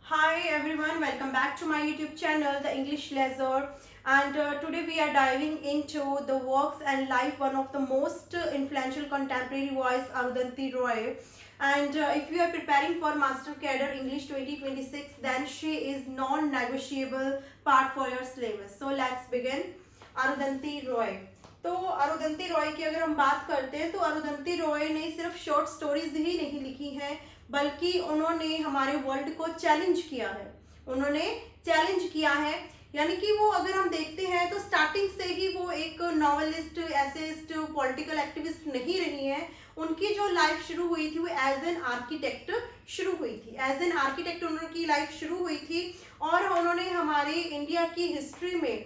Hi everyone, welcome back to my YouTube channel, The English Leisure. And today we are diving into the works and life one of the most influential contemporary voice, Arundhati Roy. And if you are preparing for Master Cadre English 2026, then she is non-negotiable part for your syllabus. So let's begin. Arundhati Roy. तो अरुंधति रॉय की अगर हम बात करते हैं तो अरुंधति रॉय ने सिर्फ शॉर्ट स्टोरीज ही नहीं लिखी हैं, बल्कि उन्होंने हमारे वर्ल्ड को चैलेंज किया है। उन्होंने चैलेंज किया है, यानी कि वो अगर हम देखते हैं तो स्टार्टिंग से ही वो एक नॉवेलिस्ट, एसेइस्ट, पॉलिटिकल एक्टिविस्ट नहीं रही हैं। उनकी जो लाइफ शुरू हुई थी वो एज एन आर्किटेक्ट शुरू हुई थी। एज एन आर्किटेक्ट उनकी लाइफ शुरू हुई थी और उन्होंने हमारे इंडिया की हिस्ट्री में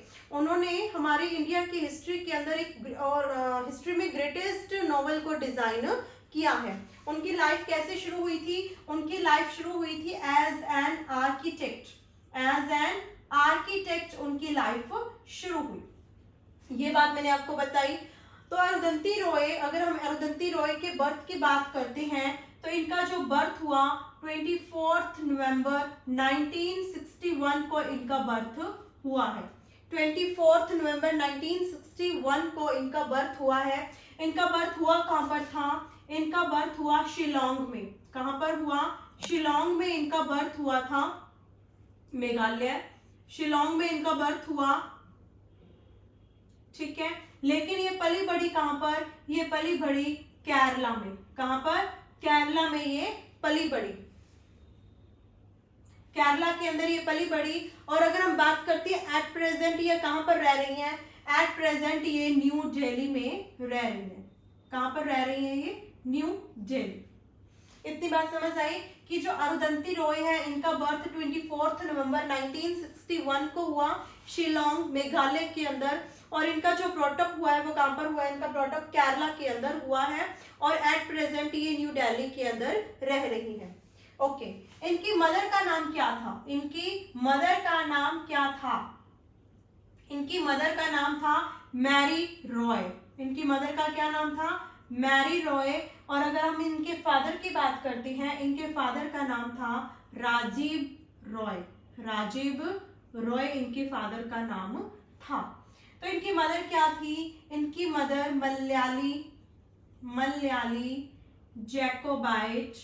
के अंदर एक और हिस्ट्री में ग्रेटेस्ट नॉवल को डिजाइन किया है। उनकी लाइफ कैसे शुरू हुई थी? उनकी लाइफ शुरू हुई थी एज एन आर्किटेक्ट उनकी लाइफ शुरू हुई। ये बात मैंने आपको बताई। तो अरुंधति रॉय, अगर हम अरुंधति रॉय के बर्थ की बात करते हैं तो इनका जो बर्थ हुआ 24 नवंबर 1961 को इनका बर्थ हुआ है। 24 नवंबर 1961 को इनका बर्थ हुआ है। इनका बर्थ हुआ कहां पर था? इनका बर्थ हुआ शिलोंग में। कहां पर हुआ? शिलोंग में इनका बर्थ हुआ था, मेघालय। शिलोंग में इनका बर्थ हुआ, ठीक है। लेकिन ये पली बड़ी कहां पर? ये पली बड़ी केरला में। कहां पर? केरला में ये पली बड़ी, केरला के अंदर ये पली बड़ी। और अगर हम बात करते हैं एट प्रेजेंट ये कहां पर रह रही हैं? एट प्रेजेंट ये न्यू दिल्ली में रह रही हैं। कहां पर रह रही हैं ये? न्यू दिल्ली। इतनी बात समझ आई कि जो अरुंधति रॉय है इनका बर्थ 24 नवंबर 1961 को हुआ शिलोंग, मेघालय के अंदर। और इनका जो ब्रॉटअप हुआ है वो कहां पर हुआ है? इनका ब्रॉटअप केरला के अंदर हुआ है और एट प्रेजेंट ये न्यू दिल्ली के अंदर रह रही है। ओके, इनकी मदर का नाम क्या था? इनकी मदर का नाम क्या था? इनकी मदर का नाम था मैरी रॉय। इनकी मदर का क्या नाम था? मैरी रॉय। और अगर हम इनके फादर की बात करते हैं, इनके फादर का नाम था राजीव रॉय। राजीव रॉय इनके फादर का नाम था। तो इनकी मदर क्या थी? इनकी mother Malayali Jacobite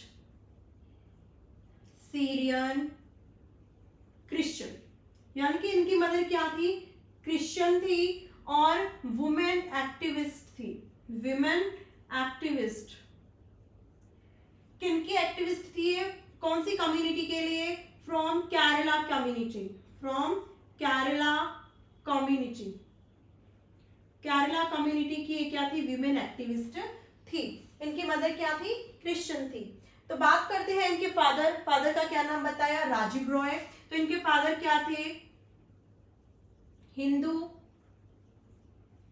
Syrian Christian, यानी कि इनकी मदर क्या थी? क्रिश्चियन थी और वुमेन एक्टिविस्ट थी। वुमेन एक्टिविस्ट, किनकी एक्टिविस्ट थी ये? कौन सी कम्युनिटी के लिए? From Kerala community. From Kerala community. Kerala community की क्या थी? विमेन एक्टिविस्ट थी। इनकी मदर क्या थी? क्रिश्चियन थी। तो बात करते हैं इनके फादर का क्या नाम बताया? राजीव रॉय। तो इनके फादर क्या थे? हिंदू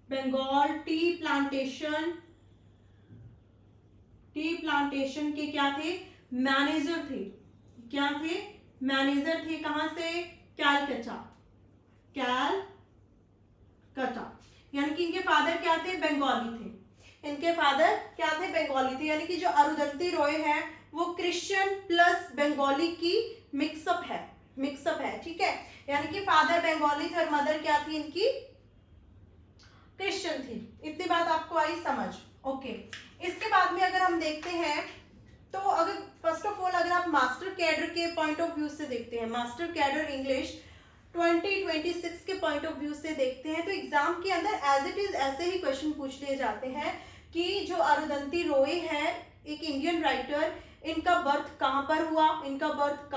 बंगाल टी प्लांटेशन के क्या थे? मैनेजर थे। क्या थे? मैनेजर थे। कहां से? कैलकटा। यानी कि इनके फादर क्या थे? बंगाली थे। इनके फादर क्या थे? बंगाली थे। यानी कि जो अरुंधति रॉय है वो क्रिश्चियन प्लस बंगाली की मिक्सअप है, ठीक है। यानी कि फादर बंगाली थे और मदर क्या थी इनकी? क्रिश्चियन थी। इतनी बात आपको आई समझ? ओके। इसके बाद में अगर हम देखते हैं तो अगर फर्स्ट ऑफ ऑल अगर आप मास्टर कैडर के पॉइंट ऑफ व्यू से देखते हैं, मास्टर कैडर इंग्लिश 2026 के पॉइंट ऑफ व्यू से देखते हैं, तो एग्जाम के अंदर एज इट इज ऐसे ही क्वेश्चन पूछ लिए जाते हैं कि जो अरुंधति रॉय है एक इंडियन राइटर, इनका बर्थ कहां पर हुआ, इनका बर्थ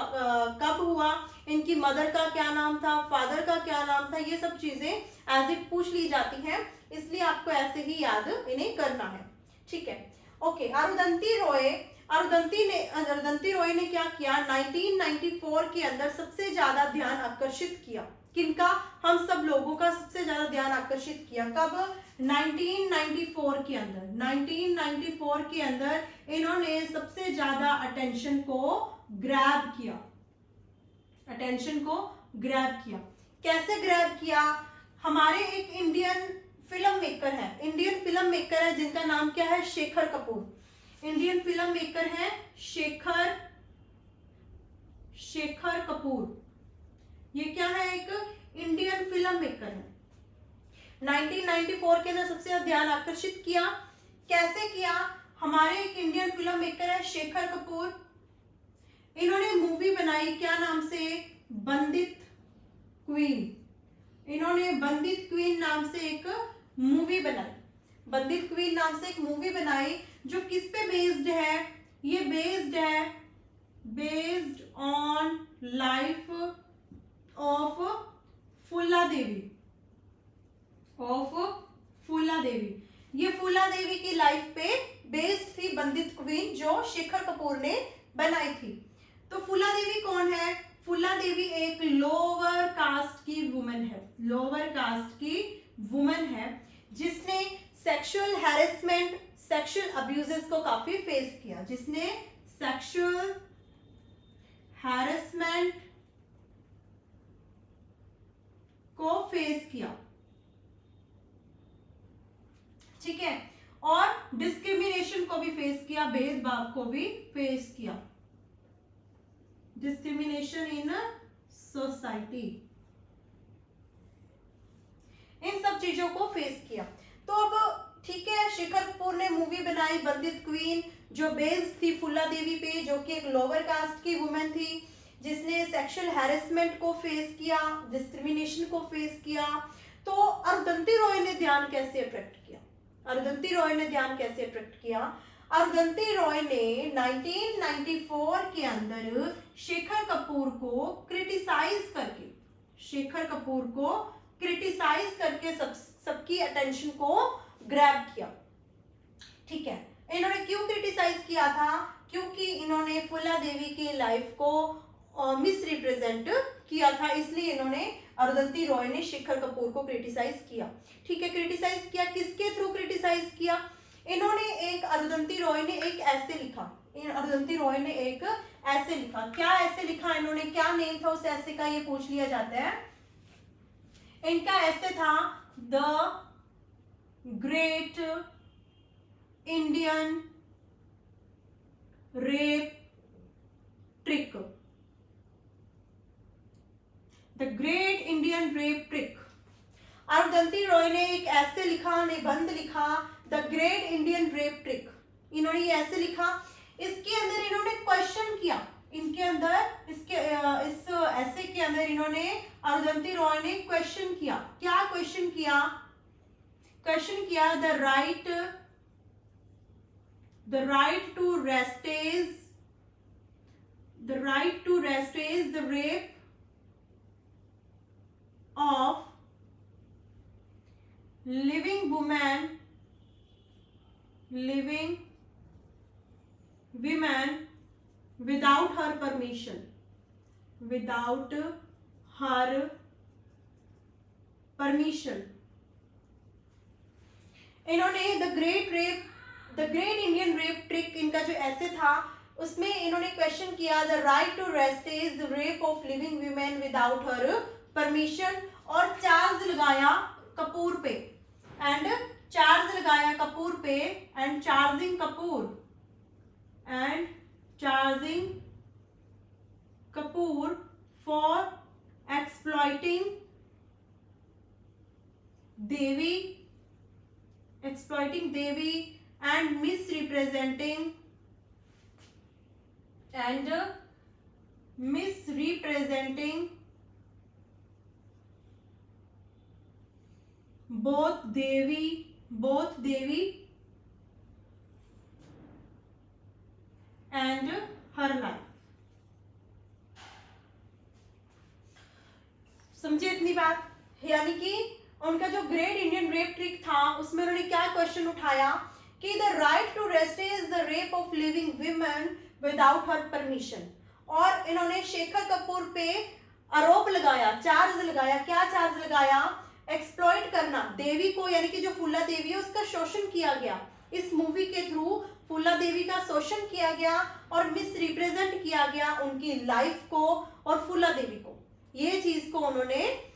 कब हुआ, इनकी मदर का क्या नाम था, फादर का क्या नाम था, ये सब चीजें एज इट पूछ ली जाती हैं। इसलिए आपको ऐसे ही याद इन्हें करना है, ठीक है। ओके, अरुंधति रॉय ने क्या किया? 1994 के अंदर सबसे ज्यादा ध्यान आकर्षित किया। किनका? हम सब लोगों का सबसे ज्यादा ध्यान आकर्षित किया। कब? 1994 के अंदर। 1994 के अंदर इन्होंने सबसे ज्यादा अटेंशन को ग्रैब किया। कैसे ग्रैब किया? हमारे एक इंडियन फिल्म मेकर है जिनका नाम क्या है? Shekhar Kapoor. Indian film maker है शेखर कपूर, ये क्या है, एक इंडियन फिल्म मेकर है। 1994 के अंदर सबसे ज्यादा ध्यान आकर्षित किया, कैसे किया, हमारे एक इंडियन फिल्म मेकर है शेखर कपूर, इन्होंने मूवी बनाई क्या नाम से, बंदित क्वीन। इन्होंने बंदित क्वीन नाम से एक मूवी बनाई, बंदित क्वीन नाम से एक मूवी बनाई जो किस पे बेस्ड है, ये बेस्ड ऑन लाइफ ऑफ फूला देवी, ये फूला देवी की लाइफ पे बेस्ड थी बंदित क्वीन जो शेखर कपूर ने बनाई थी। तो फूला देवी कौन है, फूला देवी एक लोअर कास्ट की वुमन है जिसने सेक्सुअल हैरेसमेंट, सेक्सुअल अब्यूजेस को काफी फेस किया, जिसने सेक्सुअल हैरेसमेंट को फेस किया, ठीक है, और डिस्क्रिमिनेशन को भी फेस किया, भेदभाव को भी फेस किया, डिस्क्रिमिनेशन इन सोसाइटी, इन सब चीजों को फेस किया। तो अब ठीक है, शेखर कपूर ने मूवी बनाई बंदित क्वीन जो बेस्ड थी फूला देवी पे, जो कि एक लोअर कास्ट की वुमेन थी जिसने सेक्सुअल हैरेसमेंट को फेस किया, डिस्क्रिमिनेशन को फेस किया। तो अरुंधति रॉय ने ध्यान कैसे अट्रैक्ट किया, अरुंधति रॉय ने 1994 के अंदर शेखर कपूर को क्रिटिसाइज करके सबकी अटेंशन को ग्रैब किया, ठीक है। इन्होंने क्यों क्रिटिसाइज किया था, क्योंकि इन्होंने फूला देवी की लाइफ को मिस रिप्रेजेंट किया था, इसलिए इन्होंने अरुंधति रॉय ने शेखर कपूर को क्रिटिसाइज किया, ठीक है। क्रिटिसाइज किया, किसके थ्रू क्रिटिसाइज किया, इन्होंने एक अरुंधति रॉय ने एक ऐसे लिखा, क्या ऐसे लिखा इन्होंने, क्या नेम था उस ऐसे का, ये पूछ लिया जाता है। इनका ऐसे था the great Indian rape trick, the great Indian rape trick. Arundhati Roy ने एक ऐसे लिखा, निबंध लिखा, the great Indian rape trick, इन्होंने ये ऐसे लिखा। इसके अंदर इन्होंने क्वेश्चन किया, इनके अंदर इस ऐसे के अंदर इन्होंने अरुंधति रॉय ने क्वेश्चन किया, क्या क्वेश्चन किया, the right to restage the rape of living women without her permission, इन्होंने the great Indian rape trick, इनका जो ऐसे था उसमें इन्होंने क्वेश्चन किया the right to restage the rape of living women without her permission, और चार्ज लगाया कपूर पे, and charging Kapoor for exploiting Devi and misrepresenting both Devi and her life। समझे इतनी बात, यानी कि उनका जो ग्रेट इंडियन रेप ट्रिक था उसमें उन्होंने क्या क्वेश्चन उठाया कि the right to restage the rape of living women without her permission, और इन्होंने शेखर कपूर पे आरोप लगाया, चार्ज लगाया, एक्सप्लॉइट करना देवी को, यानी कि जो फूला देवी है उसका शोषण किया गया, इस मूवी के थ्रू फूला देवी का शोषण किया गया और मिस रिप्रेजेंट किया गया उनकी लाइफ को और फूला देवी को। ये चीज को उन्होंने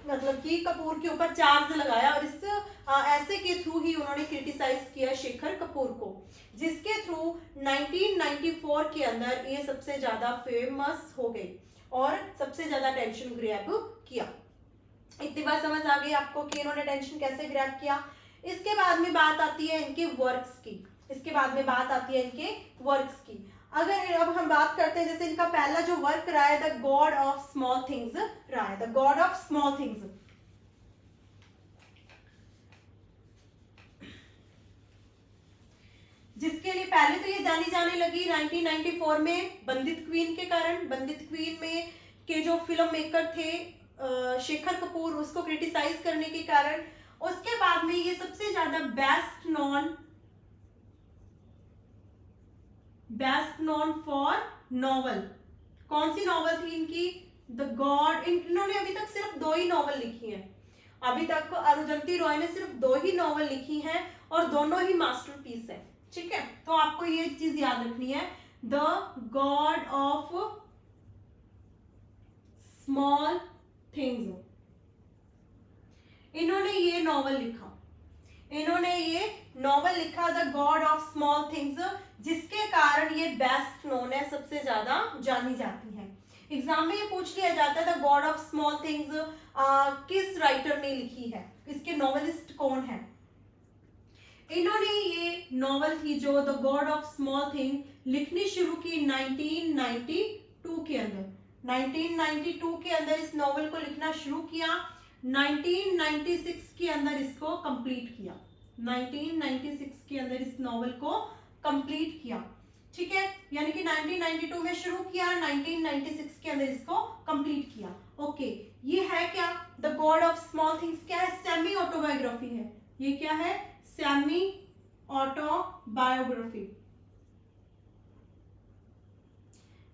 मतलब कि कपूर के ऊपर चार्ज लगाया, और इस ऐसे के थ्रू ही उन्होंने क्रिटिसाइज किया शेखर कपूर को, जिसके थ्रू 1994 के अंदर ये सबसे ज्यादा फेमस हो गई और सबसे ज्यादा अटेंशन ग्रैब किया। इतनी बात समझ आ गई आपको कि इन्होंने अटेंशन कैसे ग्रैब किया। इसके बाद में बात आती है इनके वर्क्स की। इसके बाद में बात आती है इनके वर्क्स की। अगर अब हम बात करते हैं, जैसे इनका पहला जो वर्क रहा है the God of small things रहा है, the God of small things, जिसके लिए पहले तो ये जानी जाने लगी 1994 में बंदित क्वीन के कारण। बंदित क्वीन में के जो फिल्म मेकर थे शेखर कपूर, उसको क्रिटिसाइज करने के कारण। उसके बाद में ये सबसे ज्यादा बेस्ट नॉन फॉर नॉवल। कौन सी नॉवल थी इनकी? The God. इन्होंने अभी तक सिर्फ 2 ही नॉवल लिखी हैं। अभी तक अरुंधति रॉय ने सिर्फ 2 ही नॉवल लिखी हैं और दोनों ही मास्टरपीस है। ठीक है, तो आपको ये चीज याद रखनी है, the God of small things. इन्होंने ये नॉवल लिखा, the God of small things, जिसके कारण ये बेस्ट नोन है, सबसे ज्यादा जानी जाती है। एग्जाम में ये पूछ लिया जाता है the God of small things किस राइटर ने लिखी है, इसके नॉवेलिस्ट कौन है। इन्होंने ये नॉवल थी जो the God of small thing लिखनी शुरू की 1992 के अंदर। 1992 के अंदर इस नॉवल को लिखना शुरू किया, 1996 के अंदर इसको कंप्लीट किया। 1996 के अंदर इस नॉवल को कंप्लीट किया। ठीक है, यानी कि 1992 में शुरू किया, 1996 के अंदर इसको कंप्लीट किया। ओके, ये है क्या? The God of small things क्या है? सेमी ऑटोबायोग्राफी है। ये क्या है? Semi autobiography.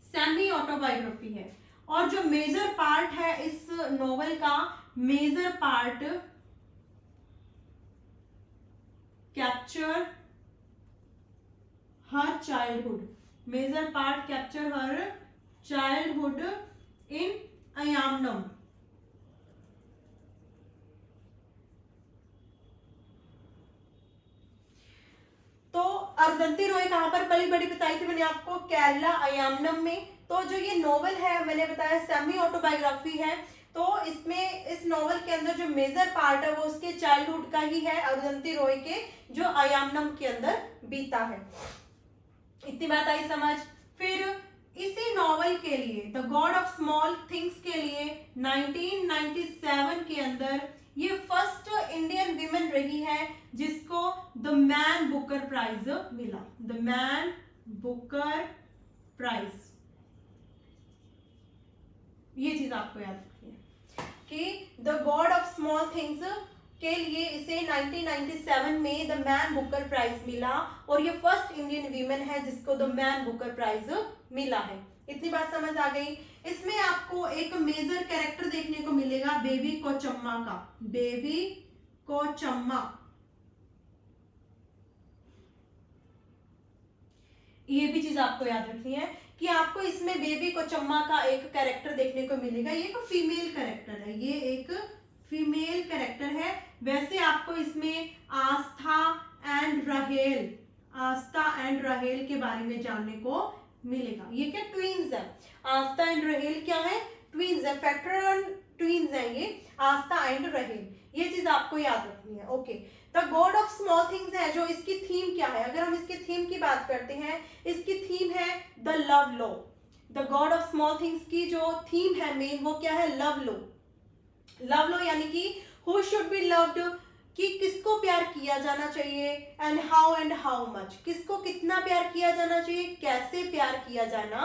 सेमी ऑटोबायोग्राफी है। और जो मेजर पार्ट है इस नॉवेल का, major part capture her childhood, major part capture her childhood in Ayemenem. तो अरुंधति रॉय कहां पर पली बड़ी बताई थी मैंने आपको? केरला अयामनम में। तो जो ये नॉवल है मैंने बताया सेमी ऑटोबायोग्राफी है, तो इसमें इस नॉवल के अंदर जो मेजर पार्ट है वो उसके चाइल्डहुड का ही है, अरुंधति रॉय के, जो अयामनम के अंदर बीता है। इतनी बात आई समझ। फिर इसी नॉवल के लिए, the God of small things के लिए 1997 के अंदर ये फर्स्ट इंडियन विमेन रही है जिसको द मैन बुकर प्राइज मिला। द मैन बुकर प्राइज, ये चीज आपको याद रखनी है कि the God of small things के लिए इसे 1997 में द मैन बुकर प्राइज मिला और ये फर्स्ट इंडियन वीमेन है जिसको द मैन बुकर प्राइज मिला है। इतनी बात समझ आ गई। इसमें आपको एक मेजर कैरेक्टर देखने को मिलेगा बेबी कोचम्मा का। बेबी कोचम्मा, ये भी चीज आपको याद रखनी है कि आपको इसमें बेबी कोचम्मा का एक कैरेक्टर देखने को मिलेगा। ये एक फीमेल कैरेक्टर है, ये एक फीमेल कैरेक्टर है। वैसे आपको इसमें आस्था एंड राहेल के बारे में जानने को मिलेगा। ये क्या? ट्विंस है। आस्था एंड राहेल क्या है? ट्विंस है, फैक्टर ट्विंस है ये, आस्था एंड राहेल। ये चीज आपको याद रखनी है। Okay, the God of small things है जो इसकी थीम क्या है? अगर हम इसकी थीम की बात करते हैं, इसकी थीम है the love law. The God of small things की जो थीम है मेन, वो क्या है? Love law. लव लॉ यानी कि हु शुड बी लव्ड, कि किसको प्यार किया जाना चाहिए, एंड हाउ मच, किसको कितना प्यार किया जाना चाहिए, कैसे प्यार किया जाना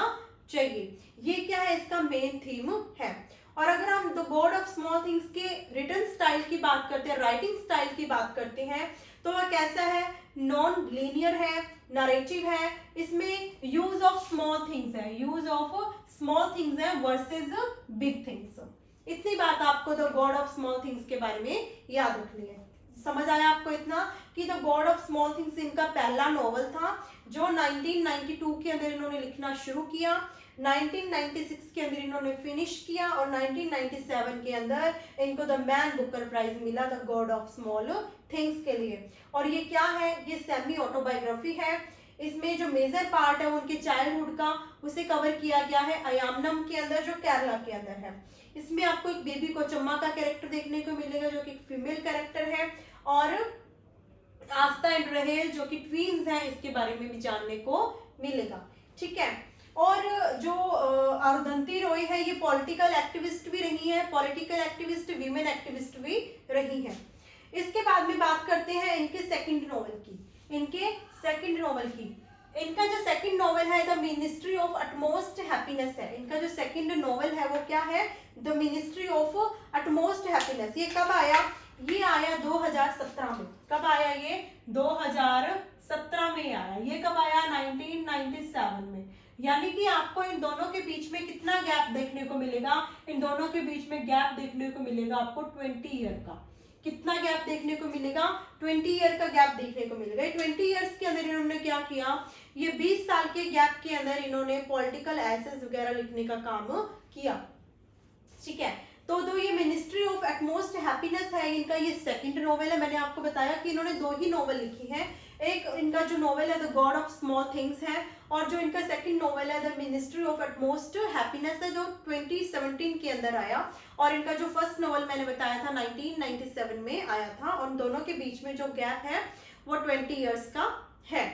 चाहिए। ये क्या है? इसका मेन थीम है। और अगर हम the God of small things के रिटन स्टाइल की बात करते हैं, राइटिंग स्टाइल की बात करते हैं, तो वह कैसा है? नॉन लीनियर है, नरेटिव है। इसमें यूज ऑफ स्मॉल थिंग्स है, यूज ऑफ स्मॉल थिंग्स है वर्सेस बिग थिंग्स। इतनी बात आपको the God of small things के बारे में याद रखनी है। समझ आया आपको इतना कि the God of small things इनका पहला नॉवल था जो 1992 के अंदर इन्होंने लिखना शुरू किया, 1996 के अंदर इन्होंने फिनिश किया और 1997 के अंदर इनको द मैन बुकर प्राइज मिला the God of small things के लिए। और ये क्या है? ये सेमी ऑटोबायोग्राफी है। इसमें जो मेजर पार्ट है उनके चाइल्डहुड का उसे कवर किया गया है अयामनम के अंदर जो केरला के अंदर है। इसमें आपको एक बेबी कोचम्मा का कैरेक्टर देखने को मिलेगा जो कि एक फीमेल कैरेक्टर है, और आस्था एंड रहेल जो कि ट्वींस हैं इसके बारे में भी जानने को मिलेगा। ठीक है, और जो अरुंधति रॉय है ये पॉलिटिकल एक्टिविस्ट भी रही है, पॉलिटिकल एक्टिविस्ट, वीमेन एक्टिविस्ट भी रही है। इसके बाद में बात करते हैं इनके सेकंड नॉवल की। इनका जो सेकंड नॉवल है the ministry of utmost happiness है। इनका जो सेकंड नॉवल है वो क्या है? The ministry of utmost happiness. ये कब आया? ये आया 2017 में। कब आया ये? 2017 में आया। ये कब आया? 1997 में। यानी कि आपको इन दोनों के बीच में कितना गैप देखने को मिलेगा? इन दोनों के बीच में गैप देखने को मिलेगा आपको 20 ईयर का। कितना गैप देखने को मिलेगा? 20 ईयर का गैप देखने को मिलेगा। 20 ईयर्स के अंदर इन्होंने क्या किया? ये 20 साल के गैप के अंदर इन्होंने पॉलिटिकल एसेस वगैरह लिखने का काम किया। ठीक है, तो ये मिनिस्ट्री ऑफ एटमोस्ट हैप्पीनेस है, इनका ये सेकंड नॉवेल है। मैंने आपको बताया कि इन्होंने 2 ही नॉवेल लिखी है। एक इनका जो नॉवेल है the God of small things है, और जो इनका सेकंड नॉवेल है the ministry of utmost happiness है जो 2017 के अंदर आया। और इनका जो फर्स्ट नॉवेल मैंने बताया था 1997 में आया था, और दोनों के बीच में जो गैप है वो 20 ईयर्स का है।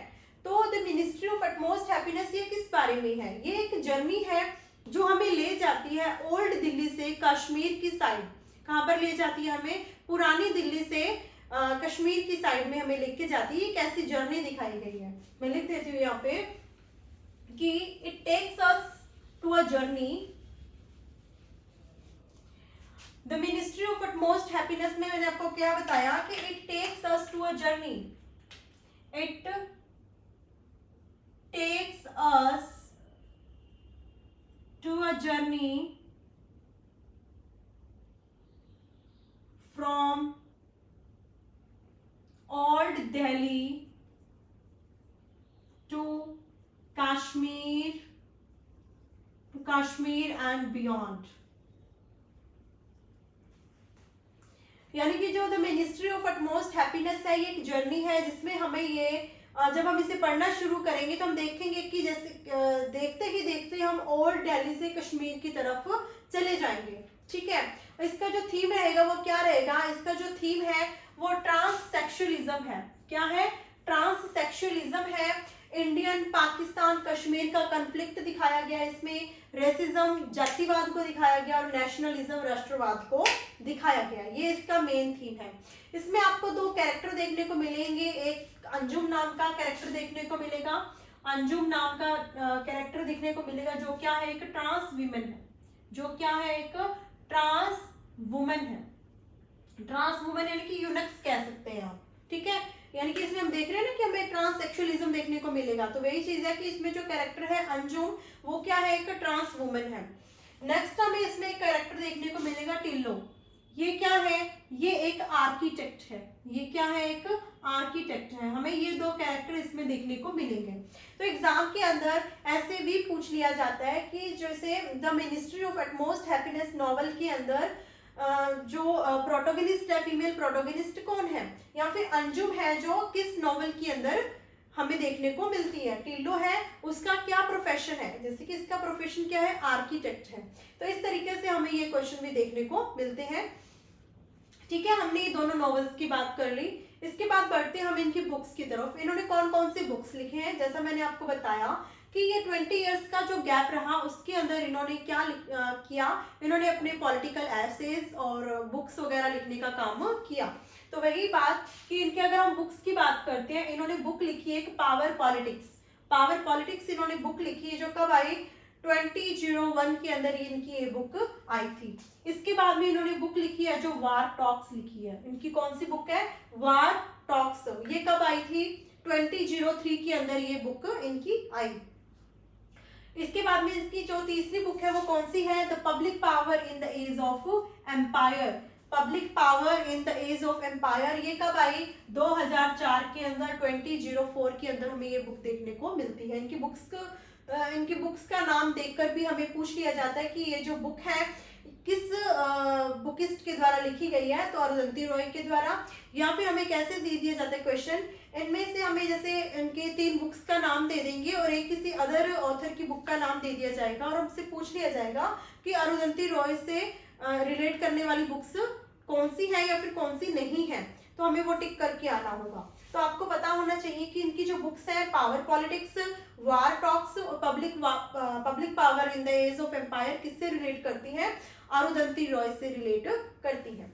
तो the ministry of utmost happiness ये किस बारे में है? ये एक जर्नी है जो हमें ले जाती है ओल्ड दिल्ली से कश्मीर की साइड। कहां पर ले जाती है हमें? पुरानी दिल्ली से कश्मीर की साइड में हमें लेके जाती है। कैसी जर्नी दिखाई गई है, मैं लिख देती हूँ यहाँ पे कि it takes us to a journey. The ministry of utmost happiness में मैंने आपको क्या बताया कि it takes us to a journey. It takes us to a journey from old Delhi to Kashmir and beyond। यानी कि जो the ministry of utmost happiness है ये एक जर्नी है जिसमें हमें ये जब हम इसे पढ़ना शुरू करेंगे तो हम देखेंगे कि जैसे देखते ही देखते हम ओल्ड दिल्ली से कश्मीर की तरफ चले जाएंगे। ठीक है, इसका जो थीम रहेगा वो क्या रहेगा? इसका जो थीम है वो ट्रांससेक्सुअलिज्म है। क्या है? ट्रांससेक्सुअलिज्म है। इंडियन पाकिस्तान कश्मीर का कॉन्फ्लिक्ट दिखाया गया है इसमें, रेसिज्म जातिवाद को दिखाया गया और नेशनलिज्म राष्ट्रवाद को दिखाया गया। ये इसका मेन थीम है। इसमें आपको 2 कैरेक्टर देखने को मिलेंगे। एक अंजुम नाम का कैरेक्टर देखने को मिलेगा, अंजुम नाम का कैरेक्टर देखने को मिलेगा जो क्या है? एक ट्रांस वीमेन है। जो क्या है? एक ट्रांस वुमेन है। ट्रांस वुमेन यानी कि यूनक्स कह सकते हैं आप। ठीक है, यानी कि इसमें हम देख रहे हैं ना कि हमें ट्रांससेक्सुअलिज्म देखने को मिलेगा, तो वही चीज है कि इसमें जो कैरेक्टर है अंजुम वो क्या है? एक ट्रांस वुमेन है। नेक्स्ट हमें इसमें एक कैरेक्टर देखने को मिलेगा टिल्लो। ये क्या है? ये एक आर्किटेक्ट है। ये क्या है? एक आर्किटेक्ट है। हमें ये 2 कैरेक्टर इसमें देखने को मिलेंगे। तो एग्जाम के अंदर ऐसे भी पूछ लिया जाता है कि जैसे the ministry of utmost happiness novel के अंदर जो प्रोटोगनिस्ट है, फीमेल प्रोटोगनिस्ट कौन है? या फिर अंजुम है जो किस नॉवल के अंदर हमें देखने को मिलती है? टिल्लो है, उसका क्या प्रोफेशन है? जैसे कि इसका प्रोफेशन क्या है? आर्किटेक्ट है। तो इस तरीके से हमें ये क्वेश्चन भी देखने को मिलते हैं। ठीक है, हमने ये दोनों नॉवेल्स की बात कर ली। इसके बाद बढ़ते हैं हम इनकी बुक्स की तरफ। इन्होंने कौन कौन से बुक्स लिखे हैं? जैसा मैंने आपको बताया कि ये 20 इयर्स का जो गैप रहा उसके अंदर इन्होंने क्या किया? इन्होंने अपने पॉलिटिकल एसेज और बुक्स वगैरह लिखने का काम किया। तो वही बात कि इनके अगर हम बुक्स की बात करते हैं, इन्होंने बुक लिखी है एक पावर पॉलिटिक्स। पावर पॉलिटिक्स इन्होंने बुक लिखी है जो कब आई? 2001 के अंदर इनकी ये बुक आई थी। इसके बाद में इन्होंने बुक लिखी है जो वार टॉक्स लिखी है। इनकी कौन सी बुक है? वार टॉक्स। ये कब आई थी? 2003 के अंदर ये बुक इनकी आई। इसके बाद में इसकी जो तीसरी बुक है वो कौन सी है? The public power in the age of empire. Public power in the age of empire ये कब आई? 2004 के अंदर 2004 के अंदर हमें ये बुक देखने को मिलती है। इनकी बुक्स का नाम देखकर भी हमें पूछ लिया जाता है कि ये जो बुक है किस बुकिस्ट के द्वारा लिखी गई है, तो अरुंधति रॉय के द्वारा। या फिर हमें कैसे दे दिया जाता है क्वेश्चन, इनमें से हमें जैसे इनके 3 बुक्स का नाम दे देंगे और एक किसी अदर ऑथर की बुक का नाम दे दिया जाएगा और हमसे पूछ लिया जाएगा कि अरुंधति रॉय से रिलेट करने वाली बुक्स कौन सी है या फिर कौन सी नहीं है, तो हमें वो टिक करके आना होगा। तो आपको पता होना चाहिए कि इनकी जो बुक्स है पावर पॉलिटिक्स, वार टॉक्स और public power in the age of empire किससे रिलेट करती है, अरुंधति रॉय से रिलेट करती है।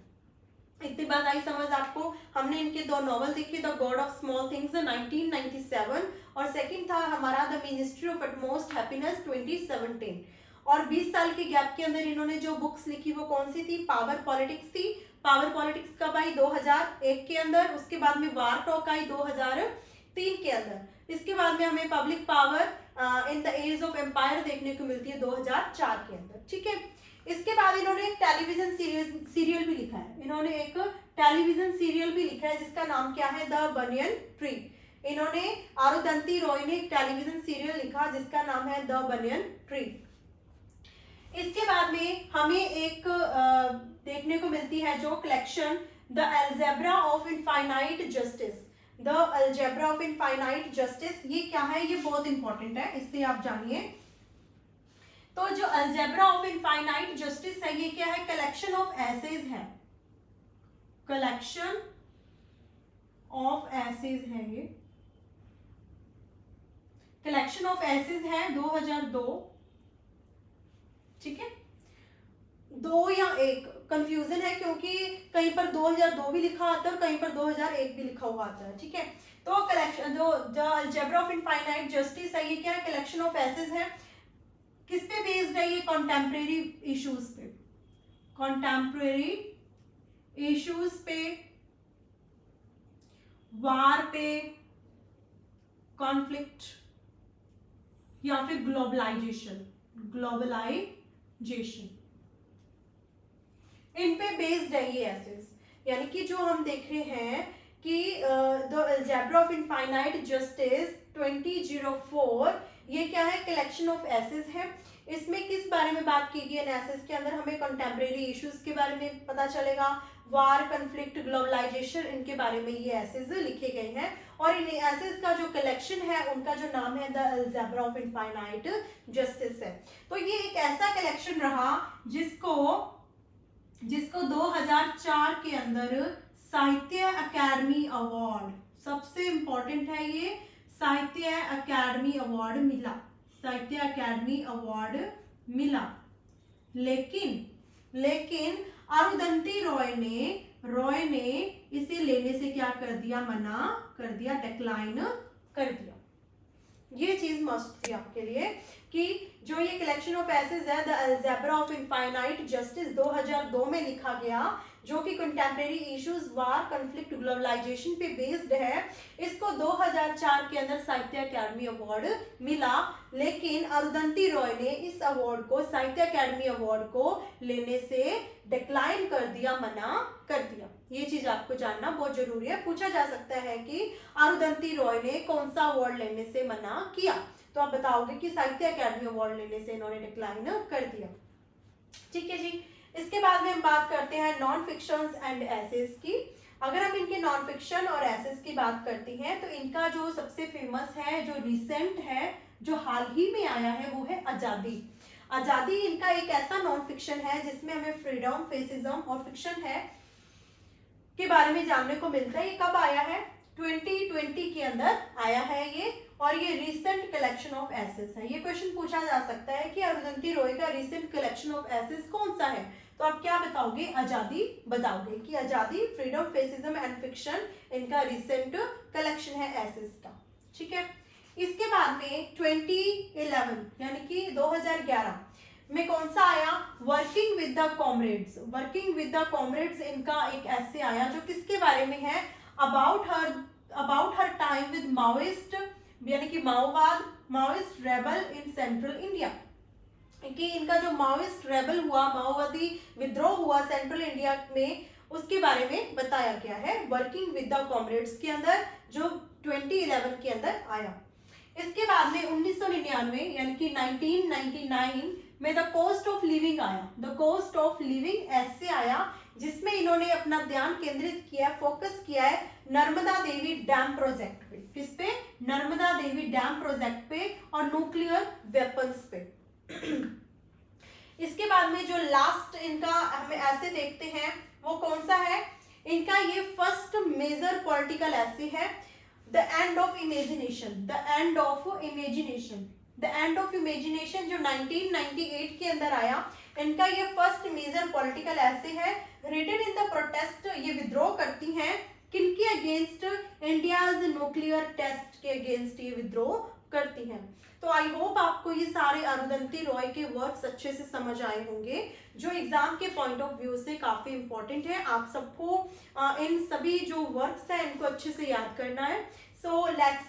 इतनी बात आई समझ आपको। हमने इनके 2 नॉवल देखे, the God of small things 1997 और सेकंड था हमारा the ministry of utmost happiness 2017। और 20 साल के गैप के अंदर इन्होंने जो बुक्स लिखी वो कौन सी थी, पावर पॉलिटिक्स थी। पावर पॉलिटिक्स कब आई, 2001 के अंदर। उसके बाद में वार टॉक आई 2003 के अंदर। इसके बाद में हमें public power in the age of empire देखने को मिलती है 2004 के अंदर, ठीक है। इसके बाद इन्होंने एक टेलीविजन सीरियल भी लिखा है, इन्होंने एक टेलीविजन सीरियल भी लिखा है जिसका नाम क्या है, द बनियन ट्री। इन्होंने अरुंधति रॉय ने एक टेलीविजन सीरियल लिखा जिसका नाम है द बनियन ट्री। इसके बाद में हमें एक देखने को मिलती है जो collection the algebra of infinite justice. The algebra of infinite justice ये क्या है, ये बहुत इंपॉर्टेंट है, इससे आप जानिए। तो जो अलजेब्रा ऑफ इनफाइनाइट जस्टिस है ये क्या है, कलेक्शन ऑफ एसेज है, कलेक्शन ऑफ एसेज है, ये कलेक्शन ऑफ एसेज है 2002, ठीक है। 2 या 1 कंफ्यूजन है क्योंकि कहीं पर 2002 भी लिखा आता है और कहीं पर 2001 भी लिखा हुआ आता है, ठीक है। तो कलेक्शन जो अलजेब्रा ऑफ इनफाइनाइट जस्टिस है ये क्या है, कलेक्शन ऑफ एसेज है। किस पे बेस्ड है ये, कॉन्टेम्परेरी इश्यूज पे, कॉन्टेम्परेरी इश्यूज पे, वार पे, कॉन्फ्लिक्ट या फिर ग्लोबलाइजेशन, इन पे बेस्ड है ये एसेस। यानी कि जो हम देख रहे हैं कि the algebra of infinite justice 2004 ये क्या है, कलेक्शन ऑफ एसेस है। इसमें किस बारे में बात की गई है, एसेस के अंदर हमें कंटेम्परेरी इश्यूज के बारे में पता चलेगा, वार, कन्फ्लिक्ट, ग्लोबलाइजेशन, इनके बारे में ये एसेस लिखे गए हैं। और इन एसेस का जो कलेक्शन है उनका जो नाम है the algebra of infinite justice है। तो ये एक ऐसा कलेक्शन रहा जिसको 2004 के अंदर साहित्य अकादमी अवार्ड, सबसे इंपॉर्टेंट है ये, साहित्य अकादमी अवार्ड मिला, साहित्य अकादमी अवार्ड मिला। लेकिन अरुंधति रॉय ने इसे लेने से क्या कर दिया, मना कर दिया, डिक्लाइन कर दिया। ये चीज मस्ट थी आपके लिए कि जो ये कलेक्शन ऑफ एसेज है the algebra of infinite justice 2002 में लिखा गया, जो कि कंटेम्परेरी इश्यूज, वार, कॉन्फ्लिक्ट, ग्लोबलाइजेशन पे बेस्ड है, इसको 2004 के अंदर साहित्य अकादमी अवार्ड मिला। लेकिन अरुंधति रॉय ने इस अवार्ड को, साहित्य अकादमी अवार्ड को लेने से डिक्लाइन कर दिया, मना कर दिया। ये चीज आपको जानना बहुत जरूरी है। पूछा जा सकता है कि अरुंधति रॉय ने कौन सा अवार्ड लेने से मना किया, तो आप बताओगे कि साहित्य अकादमी अवार्ड लेने से इन्होंने डिक्लाइन कर दिया, ठीक है जी। इसके बाद में हम बात करते हैं नॉन फिक्शन एंड एसेस की। अगर हम इनके नॉन फिक्शन और एसेस की बात करते हैं तो इनका जो सबसे फेमस है, जो रिसेंट है, जो हाल ही में आया है, वो है आजादी। आजादी इनका एक ऐसा नॉन फिक्शन है जिसमें हमें फ्रीडम, फेसिज्म और फिक्शन है के बारे में जानने को मिलता है। ये कब आया है, 2020 के अंदर आया है ये, और ये रिसेंट कलेक्शन ऑफ एसेस है। ये क्वेश्चन पूछा जा सकता है कि अरुंधति रॉय का रिसेंट कलेक्शन ऑफ एसेस कौन सा है, तो आप क्या बताओगे, आजादी बताओगे कि आजादी, फ्रीडम, फेसिज्म एंड फिक्शन इनका रिसेंट कलेक्शन है एसेस का, ठीक है। इसके बाद में 2011 यानी कि 2011 में कौन सा आया, working with the comrades. Working with the comrades इनका एक ऐसे आया जो किसके बारे में है, about her time with Maoist, यानी कि माओवाद, Maoist rebel in central India, कि इनका जो माओइस्ट रेबल हुआ, माओवादी विद्रोह हुआ सेंट्रल इंडिया में, उसके बारे में बताया गया है वर्किंग विद द कॉमरेड्स के अंदर, जो 2011 के अंदर आया। इसके बाद में 1999 यानी कि 1999 में द कॉस्ट ऑफ लिविंग आया। द कॉस्ट ऑफ लिविंग ऐसे आया जिसमें इन्होंने अपना ध्यान केंद्रित किया, फोकस किया है नर्मदा देवी डैम प्रोजेक्ट पे। किस पे? नर्मदा देवी डैम प्रोजेक्ट पे और न्यूक्लियर वेपन्स पे। इसके बाद में जो लास्ट इनका हम ऐसे देखते हैं वो कौन सा है? इनका ये फर्स्ट मेजर पॉलिटिकल ऐसे है, the end of imagination. The end of imagination, the end of imagination जो 1998 के अंदर आया, इनका ये फर्स्ट मेजर पॉलिटिकल ऐसे है। रिटन इन द प्रोटेस्ट, ये विद्रोह करती हैं किनके अगेंस्ट? इंडियाज न्यूक्लियर टेस्ट के अगेंस्ट ये विद्रोह करती हैं। तो आई होप आपको ये सारे अरुंधति रॉय के वर्क्स अच्छे से समझ आए होंगे, जो एग्जाम के पॉइंट ऑफ व्यू से काफी इंपॉर्टेंट है। आप सबको इन सभी जो वर्क्स हैं इनको अच्छे से याद करना है। So let's